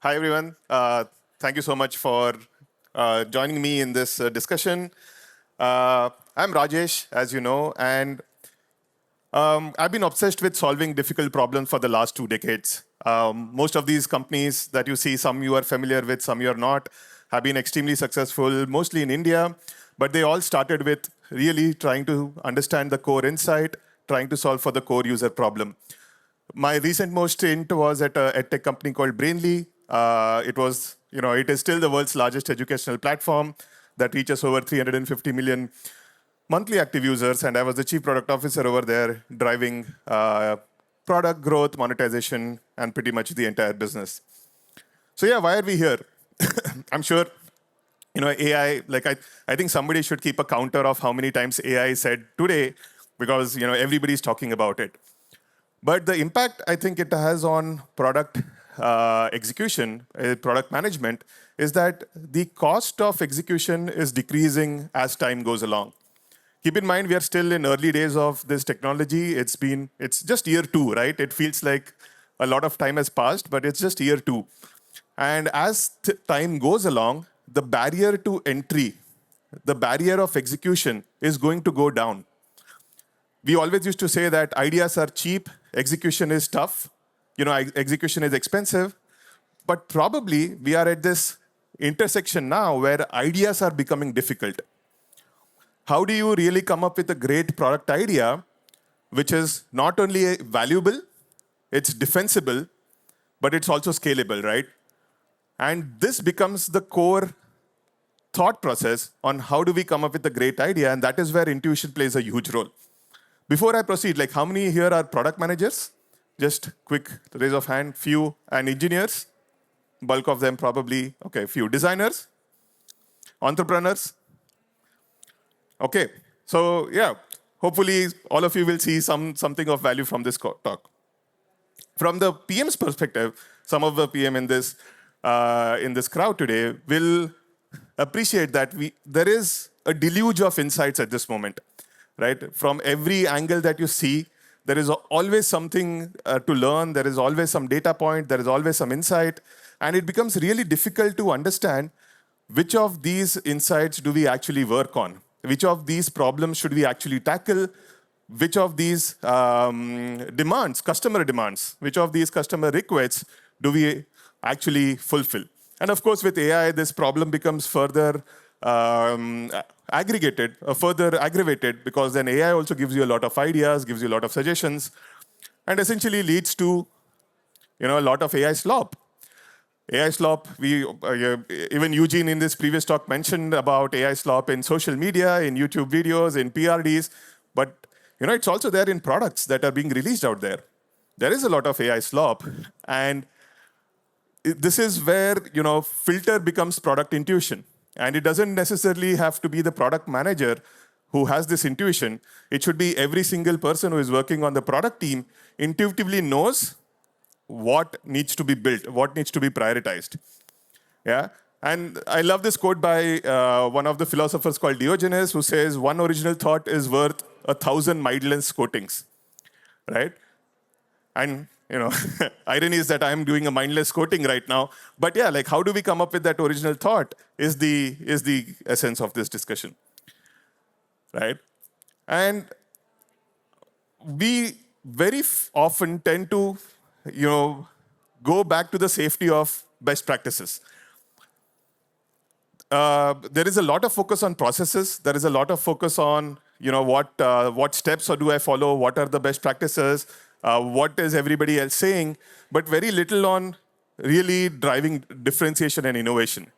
Hi, everyone. Thank you so much for joining me in this discussion. I'm Rajesh, as you know, and I've been obsessed with solving difficult problems for the last 2 decades. Most of these companies that you see, some you are familiar with, some you are not, have been extremely successful, mostly in India, but they all started with really trying to understand the core insight, trying to solve for the core user problem. My recent most stint was at a tech company called Brainly. It is still the world's largest educational platform that reaches over 350 million monthly active users, and I was the chief product officer over there, driving product growth, monetization, and pretty much the entire business. So yeah, why are we here? I'm sure AI. I think somebody should keep a counter of how many times AI is said today, because everybody's talking about it. But the impact I think it has on product execution, product management, is that the cost of execution is decreasing as time goes along. Keep in mind, we are still in early days of this technology. It's just year two, right? It feels like a lot of time has passed, but it's just year two. And as time goes along, the barrier to entry, the barrier of execution is going to go down. We always used to say that ideas are cheap, execution is tough, execution is expensive, but probably we are at this intersection now where ideas are becoming difficult. How do you really come up with a great product idea which is not only valuable, it's defensible, but it's also scalable, right? And this becomes the core thought process on how do we come up with a great idea, and that is where intuition plays a huge role. Before I proceed, like how many here are product managers? Just quick raise of hand, few, and engineers. Bulk of them probably, okay, few designers, entrepreneurs. Okay, so yeah, hopefully all of you will see something of value from this talk. From the PM's perspective, some of the PM in this crowd today will appreciate that there is a deluge of insights at this moment, right? From every angle that you see, there is always something to learn. There is always some data point. There is always some insight, and it becomes really difficult to understand which of these insights do we actually work on, which of these problems should we actually tackle, which of these demands, customer demands, which of these customer requests do we actually fulfill. And of course, with AI, this problem becomes further further aggravated, because then AI also gives you a lot of ideas, gives you a lot of suggestions, and essentially leads to a lot of AI slop. AI slop, even Eugene in this previous talk mentioned about AI slop in social media, in YouTube videos, in PRDs, but it's also there in products that are being released out there. There is a lot of AI slop, and this is where filter becomes product intuition. And it doesn't necessarily have to be the product manager who has this intuition. It should be every single person who is working on the product team intuitively knows what needs to be built, what needs to be prioritized. Yeah. And I love this quote by one of the philosophers called Diogenes, who says, "One original thought is worth 1,000 mindless quotings." Right? And irony is that I'm doing a mindless quoting right now. But yeah, like how do we come up with that original thought is the essence of this discussion, right? And we very often tend to, go back to the safety of best practices. There is a lot of focus on processes. There is a lot of focus on what steps or do I follow? What are the best practices? What is everybody else saying? But very little on really driving differentiation and innovation.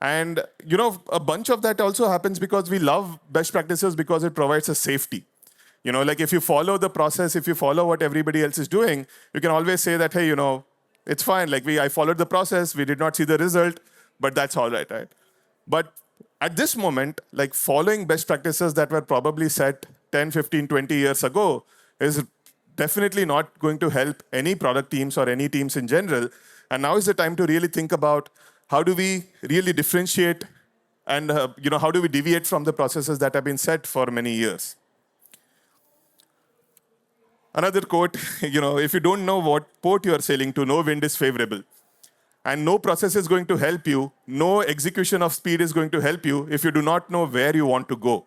And a bunch of that also happens because we love best practices because it provides us safety. Like if you follow the process, if you follow what everybody else is doing, you can always say that, hey, it's fine. Like I followed the process, we did not see the result, but that's all right, right? But at this moment, like following best practices that were probably set 10, 15, 20 years ago is definitely not going to help any product teams or any teams in general. And now is the time to really think about how do we really differentiate and how do we deviate from the processes that have been set for many years. Another quote, if you don't know what port you are sailing to, no wind is favorable. And no process is going to help you, no execution of speed is going to help you if you do not know where you want to go.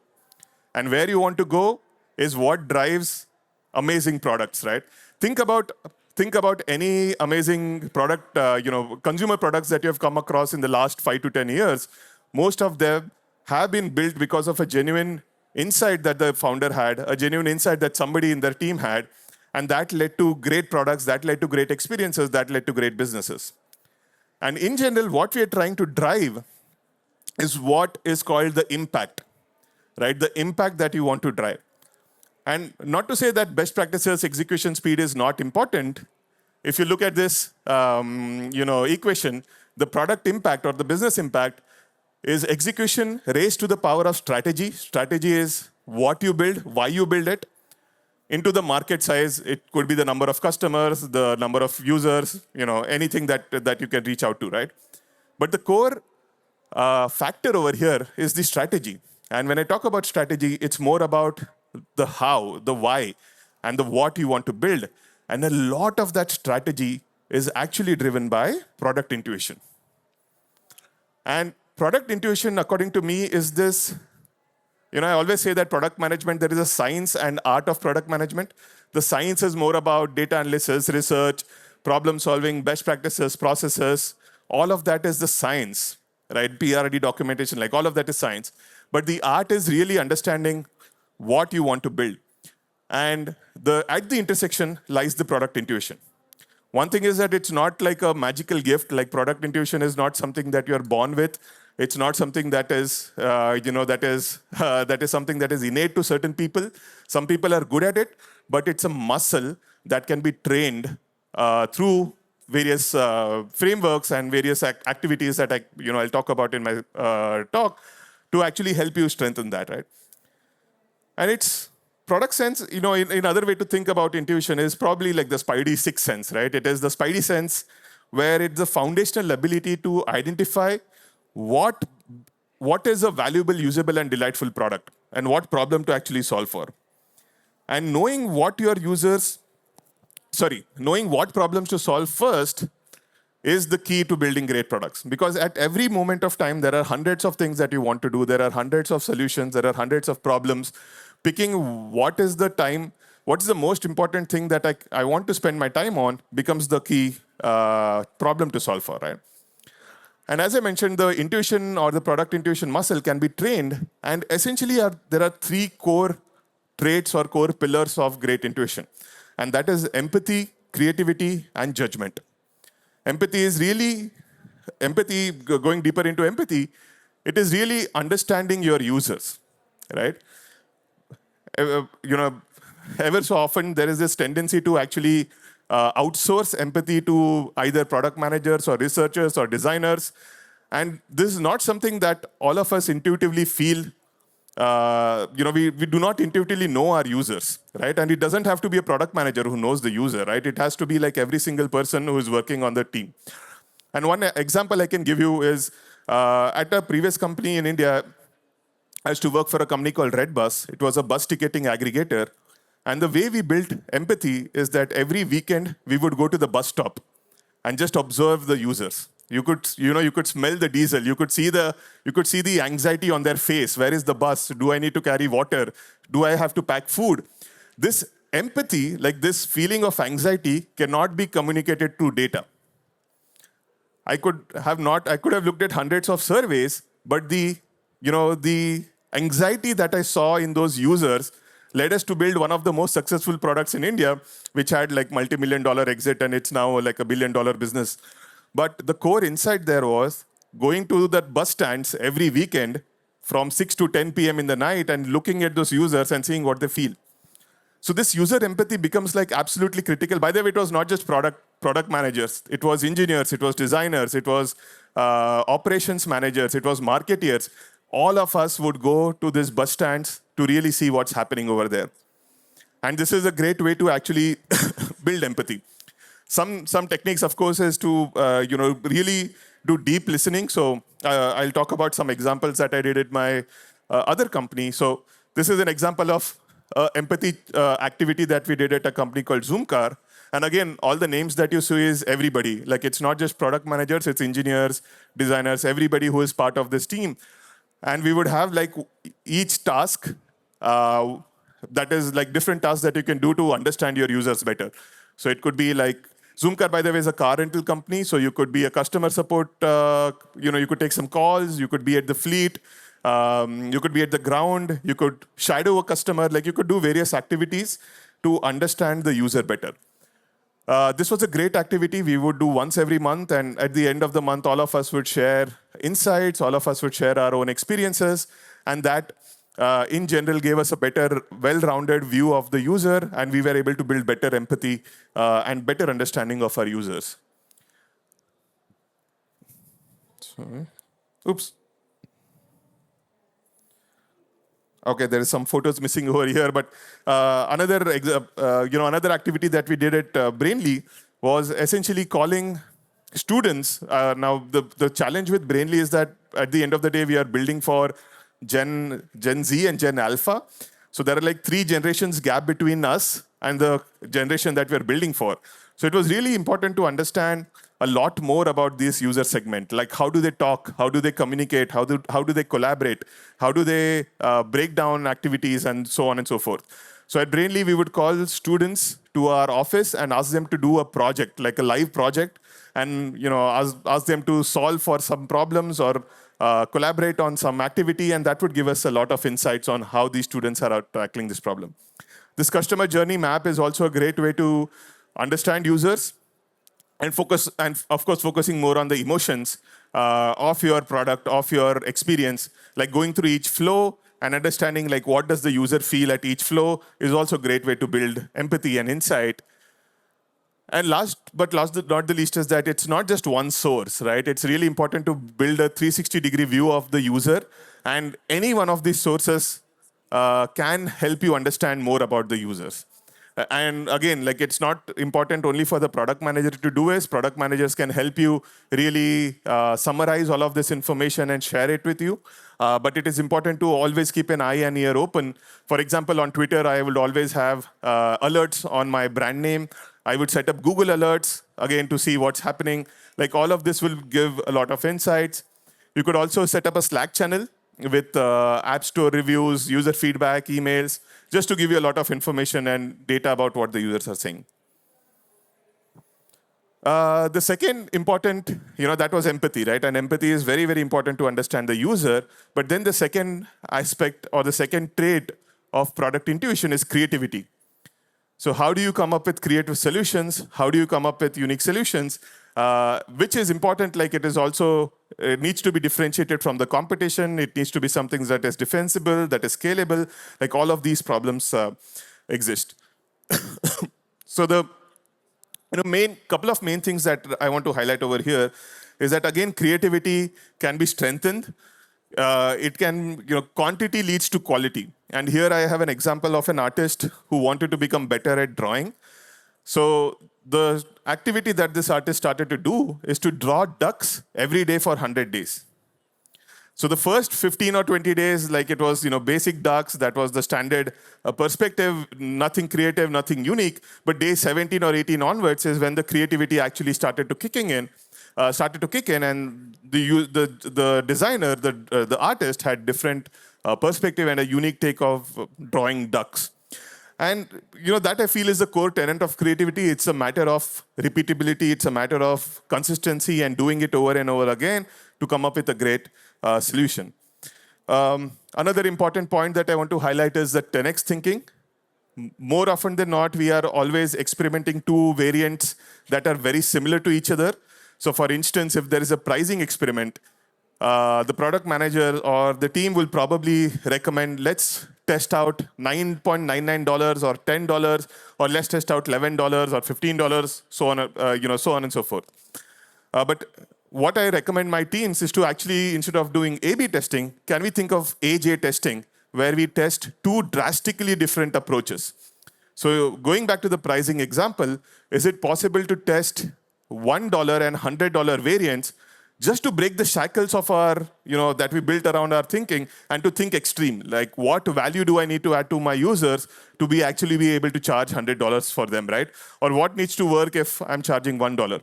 And where you want to go is what drives amazing products, right? Think about think about any amazing product, consumer products that you have come across in the last 5 to 10 years. Most of them have been built because of a genuine insight that the founder had, a genuine insight that somebody in their team had, and that led to great products, that led to great experiences, that led to great businesses. And in general, what we are trying to drive is what is called the impact, right? The impact that you want to drive. And not to say that best practices execution speed is not important. If you look at this equation, the product impact or the business impact is execution raised to the power of strategy. Strategy is what you build, why you build it. Into the market size, it could be the number of customers, the number of users, anything that you can reach out to, right? But the core factor over here is the strategy. And when I talk about strategy, it's more about the how, the why, and the what you want to build. And a lot of that strategy is actually driven by product intuition. And product intuition, according to me, is this. I always say that product management, there is a science and art of product management. The science is more about data analysis, research, problem solving, best practices, processes. All of that is the science, right? PRD documentation, like all of that is science. But the art is really understanding what you want to build. And at the intersection lies the product intuition. One thing is that it's not like a magical gift, like product intuition is not something that you're born with. It's not something that is, that is something that is innate to certain people. Some people are good at it, but it's a muscle that can be trained through various frameworks and various activities that I'll talk about in my talk to actually help you strengthen that, right? And it's product sense, in other way to think about intuition is probably like the Spidey sixth sense, right? It is the Spidey sense where it's the foundational ability to identify what is a valuable, usable, and delightful product and what problem to actually solve for. And knowing what problems to solve first is the key to building great products. Because at every moment of time, there are hundreds of things that you want to do. There are hundreds of solutions. There are hundreds of problems. Picking what is the most important thing that I want to spend my time on becomes the key problem to solve for, right? And as I mentioned, the intuition or the product intuition muscle can be trained. And essentially, there are three core traits or core pillars of great intuition. And that is empathy, creativity, and judgment. Going deeper into empathy, it is really understanding your users, right? Ever so often, there is this tendency to actually outsource empathy to either product managers or researchers or designers. And this is not something that all of us intuitively feel. We do not intuitively know our users, right? And it doesn't have to be a product manager who knows the user, right? It has to be like every single person who is working on the team. And one example I can give you is at a previous company in India, I used to work for a company called Redbus. It was a bus ticketing aggregator. And the way we built empathy is that every weekend we would go to the bus stop and just observe the users. You could smell the diesel. You could see the anxiety on their face. Where is the bus? Do I need to carry water? Do I have to pack food? This empathy, like this feeling of anxiety, cannot be communicated through data. I could have looked at hundreds of surveys, but the anxiety that I saw in those users led us to build one of the most successful products in India, which had like multi-million-dollar exit, and it's now like $1 billion business. But the core insight there was going to that bus stands every weekend from 6 to 10 p.m. in the night and looking at those users and seeing what they feel. So this user empathy becomes like absolutely critical. By the way, it was not just product managers. It was engineers, it was designers, it was operations managers, it was marketeers. All of us would go to these bus stands to really see what's happening over there. And this is a great way to actually build empathy. Some techniques, of course, is to really do deep listening. So I'll talk about some examples that I did at my other company. So this is an example of empathy activity that we did at a company called Zoomcar. And again, all the names that you see is everybody. Like it's not just product managers, it's engineers, designers, everybody who is part of this team. And we would have like each task uh, that is like different tasks that you can do to understand your users better. So it could be like Zoomcar, by the way, is a car rental company. So you could be a customer support. You could take some calls. You could be at the fleet. You could be at the ground. You could shadow a customer. Like you could do various activities to understand the user better. This was a great activity we would do once every month, and at the end of the month, all of us would share insights, all of us would share our own experiences, and that, in general, gave us a better, well-rounded view of the user, and we were able to build better empathy and better understanding of our users. Sorry. Oops. Okay, there is some photos missing over here, but another activity that we did at Brainly was essentially calling students. Now, the challenge with Brainly is that at the end of the day, we are building for Gen Z and Gen Alpha. So there are like 3 generations gap between us and the generation that we're building for. So it was really important to understand a lot more about this user segment. Like how do they talk? How do they communicate? How do they collaborate? How do they break down activities and so on and so forth? So at Brainly, we would call students to our office and ask them to do a project, like a live project, and ask them to solve for some problems or collaborate on some activity, and that would give us a lot of insights on how these students are tackling this problem. This customer journey map is also a great way to understand users and focus, and of course, focusing more on the emotions of your product, of your experience, like going through each flow and understanding like what does the user feel at each flow is also a great way to build empathy and insight. And last but not the least is that it's not just one source, right? It's really important to build a 360-degree view of the user, and any one of these sources can help you understand more about the users. And again, like it's not important only for the product manager to do it. Product managers can help you really summarize all of this information and share it with you. But it is important to always keep an eye and ear open. For example, on Twitter, I would always have alerts on my brand name. I would set up Google alerts, again, to see what's happening. Like all of this will give a lot of insights. You could also set up a Slack channel with App Store reviews, user feedback, emails, just to give you a lot of information and data about what the users are saying. The second important, that was empathy, right? And empathy is very, very important to understand the user. But then the second aspect or the second trait of product intuition is creativity. So how do you come up with creative solutions? How do you come up with unique solutions? Which is important, like it needs to be differentiated from the competition. It needs to be something that is defensible, that is scalable. Like all of these problems exist. So the couple of main things that I want to highlight over here is that, again, creativity can be strengthened. It can, quantity leads to quality. And here I have an example of an artist who wanted to become better at drawing. So the activity that this artist started to do is to draw ducks every day for 100 days. So the first 15 or 20 days, like it was, basic ducks, that was the standard perspective, nothing creative, nothing unique. But day 17 or 18 onwards is when the creativity actually started to kick in, and the designer, the artist had different perspective and a unique take of drawing ducks. And that I feel is the core tenet of creativity. It's a matter of repeatability. It's a matter of consistency and doing it over and over again to come up with a great solution. Another important point that I want to highlight is the 10x thinking. More often than not, we are always experimenting 2 variants that are very similar to each other. So for instance, if there is a pricing experiment, the product manager or the team will probably recommend, let's test out $9.99 or $10, or let's test out $11 or $15, so on and so forth. But what I recommend my teams is to actually, instead of doing A/B testing, can we think of AJ testing, where we test 2 drastically different approaches. So going back to the pricing example, is it possible to test $1 and $100 variants just to break the shackles of our, that we built around our thinking, and to think extreme. Like, what value do I need to add to my users to be actually be able to charge $100 for them, right? Or what needs to work if I'm charging $1?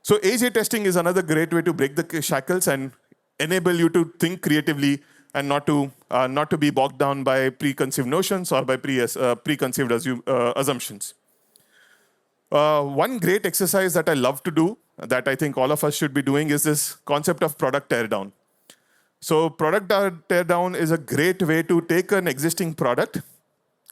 So AJ testing is another great way to break the shackles and enable you to think creatively and not to be bogged down by preconceived notions or by preconceived assumptions. One great exercise that I love to do, that I think all of us should be doing, is this concept of product teardown. So product teardown is a great way to take an existing product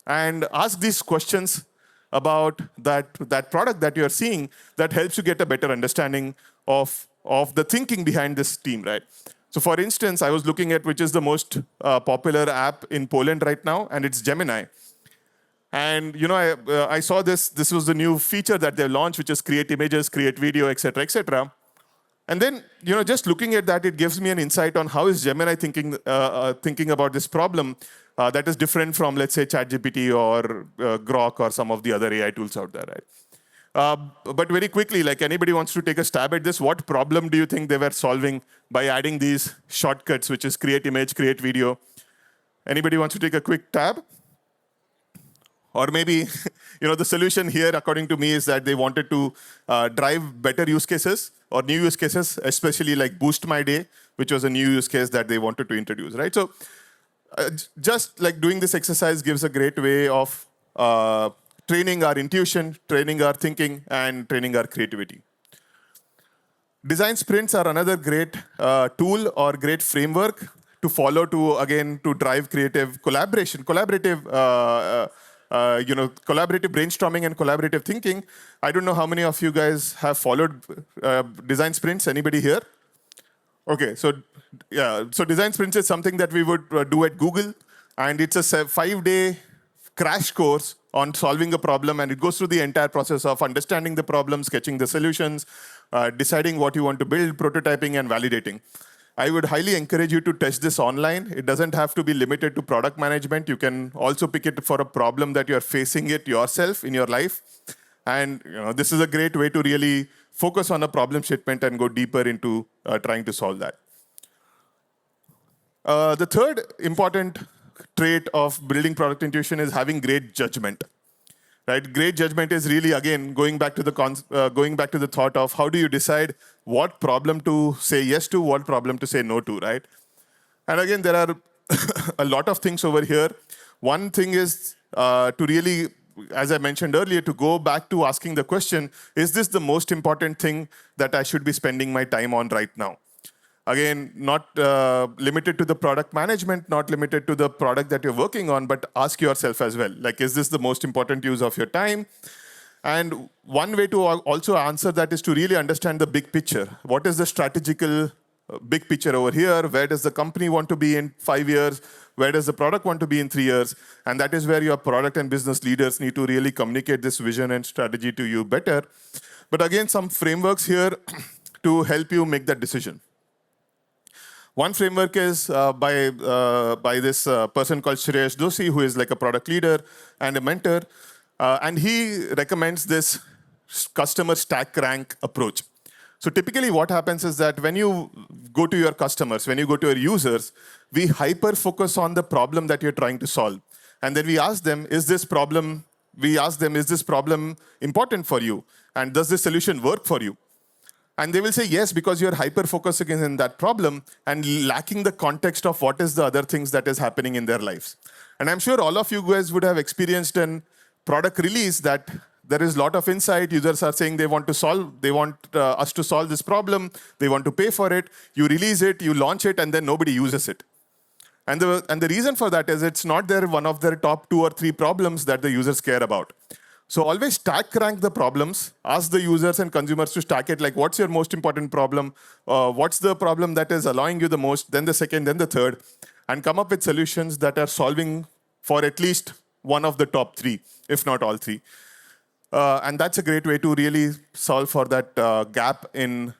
and ask these questions about that product that you're seeing, that helps you get a better understanding of the thinking behind this team, right? So for instance, I was looking at which is the most popular app in Poland right now, and it's Gemini. And I saw this. This was the new feature that they launched, which is create images, create video, etc., etc. And then, just looking at that, it gives me an insight on how is Gemini thinking about this problem that is different from, let's say, ChatGPT or Grok or some of the other AI tools out there, right? But very quickly, like, anybody wants to take a stab at this, what problem do you think they were solving by adding these shortcuts, which is create image, create video? Anybody wants to take a quick tab? Or maybe, the solution here, according to me, is that they wanted to drive better use cases or new use cases, especially like Boost My Day, which was a new use case that they wanted to introduce, right? So just like doing this exercise gives a great way of training our intuition, training our thinking, and training our creativity. Design sprints are another great tool or great framework to follow to drive creative collaborative brainstorming and collaborative thinking. I don't know how many of you guys have followed design sprints. Anybody here? Okay, so design sprints is something that we would do at Google, and it's a 5-day crash course on solving a problem, and it goes through the entire process of understanding the problem, sketching the solutions, deciding what you want to build, prototyping, and validating. I would highly encourage you to test this online. It doesn't have to be limited to product management. You can also pick it for a problem that you're facing it yourself in your life. And this is a great way to really focus on a problem statement and go deeper into trying to solve that. The third important trait of building product intuition is having great judgment. Right? Great judgment is really, again, going back to the thought of how do you decide what problem to say yes to, what problem to say no to, right? And again, there are a lot of things over here. One thing is to really, as I mentioned earlier, to go back to asking the question, is this the most important thing that I should be spending my time on right now? Again, not limited to the product management, not limited to the product that you're working on, but ask yourself as well, like, is this the most important use of your time? And one way to also answer that is to really understand the big picture. What is the strategical big picture over here? Where does the company want to be in 5 years? Where does the product want to be in 3 years? And that is where your product and business leaders need to really communicate this vision and strategy to you better. But again, some frameworks here to help you make that decision. One framework is by this person called Rajesh Bysani, who is like a product leader and a mentor. And he recommends this customer stack rank approach. So typically what happens is that when you go to your customers, when you go to your users, we hyper-focus on the problem that you're trying to solve. And then we ask them, is this problem important for you? And does this solution work for you? And they will say yes, because you're hyper-focusing in that problem and lacking the context of what is the other things that is happening in their lives. And I'm sure all of you guys would have experienced in product release that there is a lot of insight. Users are saying they want us to solve this problem. They want to pay for it. You release it, you launch it, and then nobody uses it. And the reason for that is it's not one of their top 2 or 3 problems that the users care about. So always stack rank the problems. Ask the users and consumers to stack it, like, what's your most important problem? What's the problem that is allowing you the most? Then the second, then the third. And come up with solutions that are solving for at least one of the top 3, if not all 3. And that's a great way to really solve for that gap in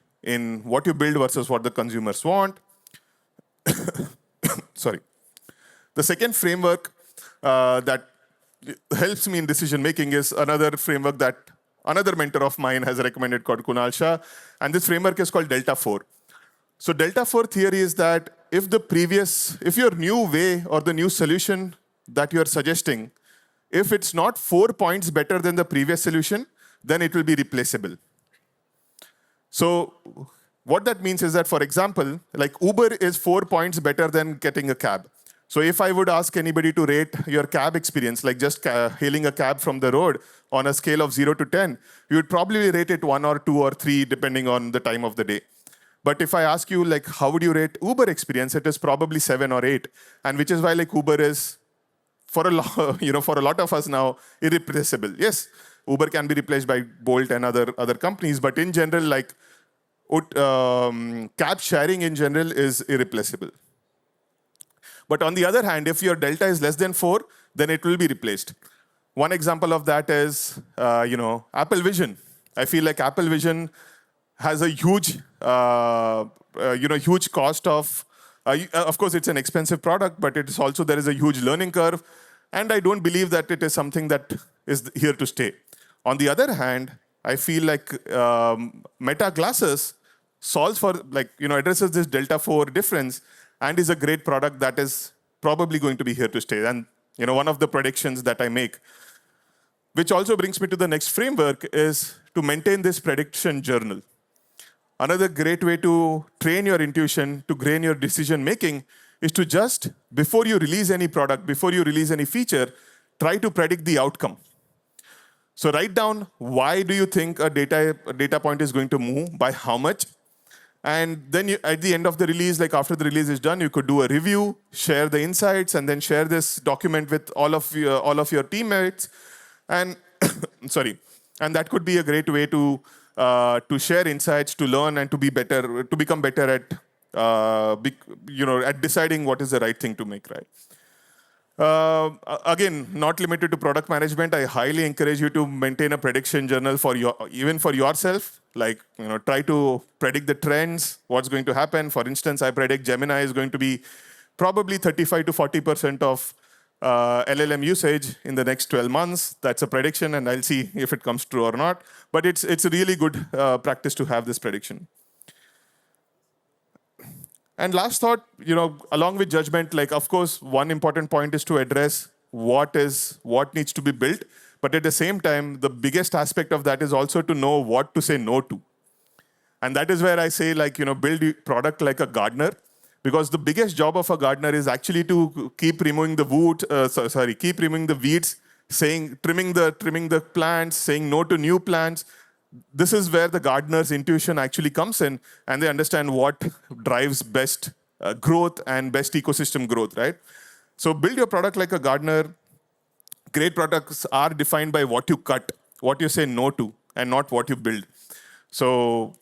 what you build versus what the consumers want. Sorry. The second framework that helps me in decision making is another framework that another mentor of mine has recommended, called Kunal Shah. And this framework is called Delta 4. So delta 4 theory is that if your new way or the new solution that you're suggesting, if it's not 4 points better than the previous solution, then it will be replaceable. So what that means is that, for example, like Uber is 4 points better than getting a cab. So if I would ask anybody to rate your cab experience, like just hailing a cab from the road on a scale of 0 to 10, you would probably rate it 1 or 2 or 3, depending on the time of the day. But if I ask you, like, how would you rate Uber experience, it is probably 7 or 8. And which is why, like, Uber is, for a lot, for a lot of us now, irreplaceable. Yes, Uber can be replaced by Bolt and other companies, but in general, like, cab sharing in general is irreplaceable. But on the other hand, if your delta is less than 4, then it will be replaced. One example of that is, Apple Vision. I feel like Apple Vision has a huge, huge cost of course, it's an expensive product, but it's also, there is a huge learning curve. And I don't believe that it is something that is here to stay. On the other hand, I feel like Meta glasses solves for, addresses this delta 4 difference and is a great product that is probably going to be here to stay. And, one of the predictions that I make, which also brings me to the next framework, is to maintain this prediction journal. Another great way to train your intuition, to train your decision making, is to just, before you release any product, before you release any feature, try to predict the outcome. So write down, why do you think a data point is going to move, by how much? And then at the end of the release, like after the release is done, you could do a review, share the insights, and then share this document with all of your teammates. And sorry, and that could be a great way to share insights, to learn, and to become better at at deciding what is the right thing to make, right? Again, not limited to product management. I highly encourage you to maintain a prediction journal even for yourself. Like, try to predict the trends, what's going to happen. For instance, I predict Gemini is going to be probably 35 to 40% of LLM usage in the next 12 months. That's a prediction, and I'll see if it comes true or not. But it's a really good practice to have this prediction. And last thought, along with judgment, like, of course, one important point is to address what needs to be built. But at the same time, the biggest aspect of that is also to know what to say no to. And that is where I say, like, build your product like a gardener. Because the biggest job of a gardener is actually to keep removing the weeds, trimming the plants, saying no to new plants. This is where the gardener's intuition actually comes in, and they understand what drives best growth and best ecosystem growth, right? So build your product like a gardener. Great products are defined by what you cut, what you say no to, and not what you build. So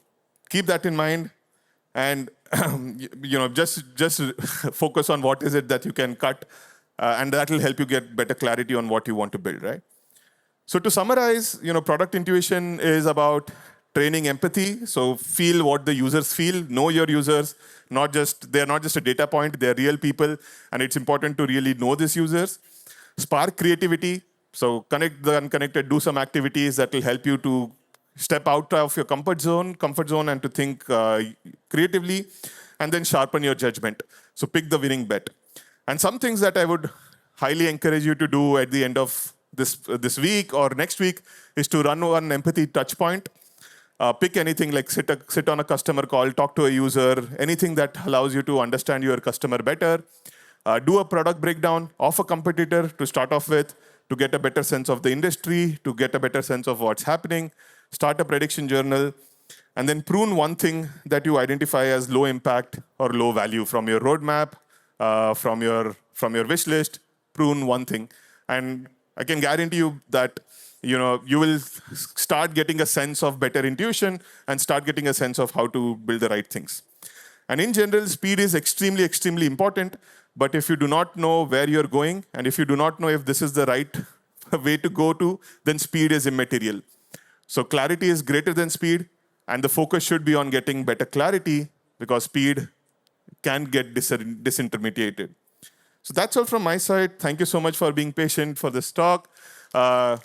keep that in mind, and just focus on what is it that you can cut, and that will help you get better clarity on what you want to build, right? So to summarize, product intuition is about training empathy. So feel what the users feel, know your users. They're not just a data point, they're real people, and it's important to really know these users. Spark creativity. So connect the unconnected, do some activities that will help you to step out of your comfort zone and to think creatively, and then sharpen your judgment. So pick the winning bet. And some things that I would highly encourage you to do at the end of this week or next week is to run one empathy touch point. Pick anything like sit on a customer call, talk to a user, anything that allows you to understand your customer better. Do a product breakdown of a competitor to start off with, to get a better sense of the industry, to get a better sense of what's happening. Start a prediction journal, and then prune one thing that you identify as low impact or low value from your roadmap, from your wish list. Prune one thing, and I can guarantee you that you will start getting a sense of better intuition and start getting a sense of how to build the right things. And in general, speed is extremely, extremely important. But if you do not know where you're going, and if you do not know if this is the right way to go to, then speed is immaterial. So clarity is greater than speed, and the focus should be on getting better clarity, because speed can get disintermediated. So that's all from my side. Thank you so much for being patient for this talk. I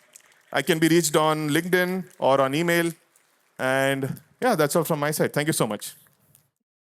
can be reached on LinkedIn or on email. And yeah, that's all from my side. Thank you so much.